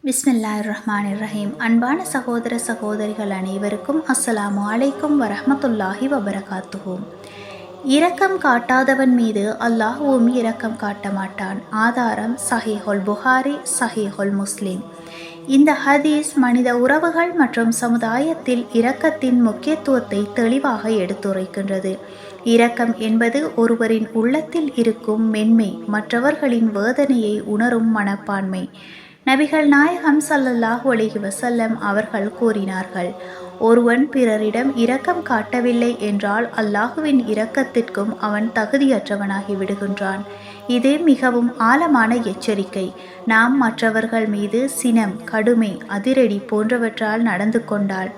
பிஸ்மில்லாஹிர்ரஹ்மானிர்ரஹீம். அன்பான சகோதர சகோதரிகள் அனைவருக்கும் அஸ்ஸலாமு அலைக்கும் வரஹ்மத்துல்லாஹி வபரகாத்துஹு. இரக்கம் காட்டாதவன் மீது அல்லாஹ்வும் இரக்கம் காட்ட மாட்டான். ஆதாரம் சஹீஹுல் புகாரி, சஹீஹுல் முஸ்லிம். இந்த ஹதீஸ் மனித உறவுகள் மற்றும் சமுதாயத்தில் இரக்கத்தின் முக்கியத்துவத்தை தெளிவாக எடுத்துரைக்கின்றது. இரக்கம் என்பது ஒருவரின் உள்ளத்தில் இருக்கும் மென்மை, மற்றவர்களின் வேதனையை உணரும் மனப்பான்மை. நபிகள் நாயகம் ஸல்லல்லாஹு அலைஹி வஸல்லம் அவர்கள் கூறினார்கள், ஒருவன் பிறரிடம் இரக்கம் காட்டவில்லை என்றால் அல்லாஹுவின் இரக்கத்திற்கும் அவன் தகுதியற்றவனாகி விடுகின்றான். இது மிகவும் ஆழமான எச்சரிக்கை. நாம் மற்றவர்கள் மீது சினம், கடுமை, அதிரடி போன்றவற்றால் நடந்து கொண்டால்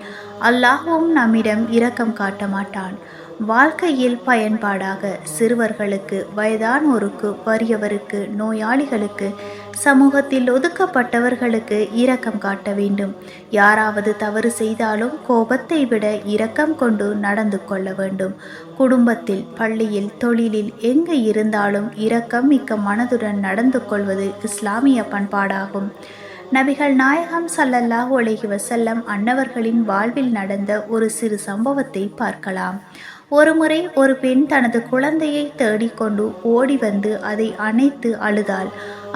அல்லாஹுவும் நம்மிடம் இரக்கம் காட்ட மாட்டான். வாழ்க்கையில் பயன்பாடாக சிறுவர்களுக்கு, வயதானோருக்கு, வறியவருக்கு, நோயாளிகளுக்கு, சமூகத்தில் ஒதுக்கப்பட்டவர்களுக்கு இரக்கம் காட்ட வேண்டும். யாராவது தவறு செய்தாலும் கோபத்தை விட இரக்கம் கொண்டு நடந்து கொள்ள வேண்டும். குடும்பத்தில், பள்ளியில், தொழிலில் எங்கு இருந்தாலும் இரக்கம் மிக்க மனதுடன் நடந்து கொள்வது இஸ்லாமிய பண்பாடாகும். நபிகள் நாயகம் ஸல்லல்லாஹு அலைஹி வஸல்லம் அன்னவர்களின் வாழ்வில் நடந்த ஒரு சிறு சம்பவத்தை பார்க்கலாம். ஒருமுறை ஒரு பெண் தனது குழந்தையை தேடிக்கொண்டு ஓடி வந்து அதை அணைத்து அழுதாள்.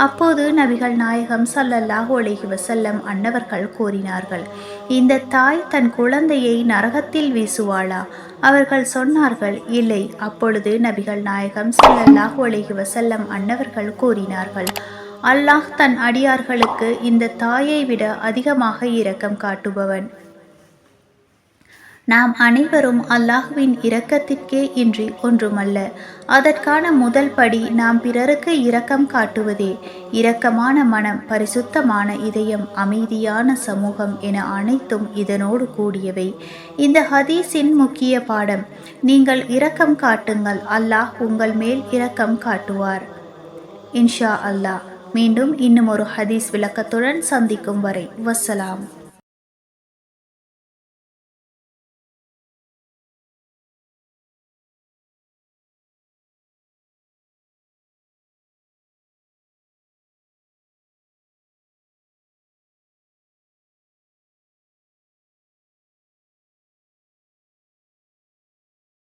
அப்போது நபிகள் நாயகம் ஸல்லல்லாஹு அலைஹி வஸல்லம் அன்னவர்கள் கூறினார்கள், இந்த தாய் தன் குழந்தையை நரகத்தில் வீசுவாளா? அவர்கள் சொன்னார்கள், இல்லை. அப்பொழுது நபிகள் நாயகம் ஸல்லல்லாஹு அலைஹி வஸல்லம் அன்னவர்கள் கூறினார்கள், அல்லாஹ் தன் அடியார்களுக்கு இந்த தாயை விட அதிகமாக இரக்கம் காட்டுபவன். நாம் அனைவரும் அல்லாஹுவின் இரக்கத்திற்கே இன்றி ஒன்றுமல்ல. அதற்கான முதல் படி நாம் பிறருக்கு இரக்கம் காட்டுவதே. இரக்கமான மனம், பரிசுத்தமான இதயம், அமைதியான சமூகம் என அனைத்தும் இதனோடு கூடியவை. இந்த ஹதீஸின் முக்கிய பாடம், நீங்கள் இரக்கம் காட்டுங்கள், அல்லாஹ் உங்கள் மேல் இரக்கம் காட்டுவார். இன்ஷா அல்லாஹ். மீண்டும் இன்னும் ஒரு ஹதீஸ் விளக்கத்துடன் சந்திக்கும் வரை வஸ்ஸலாம்.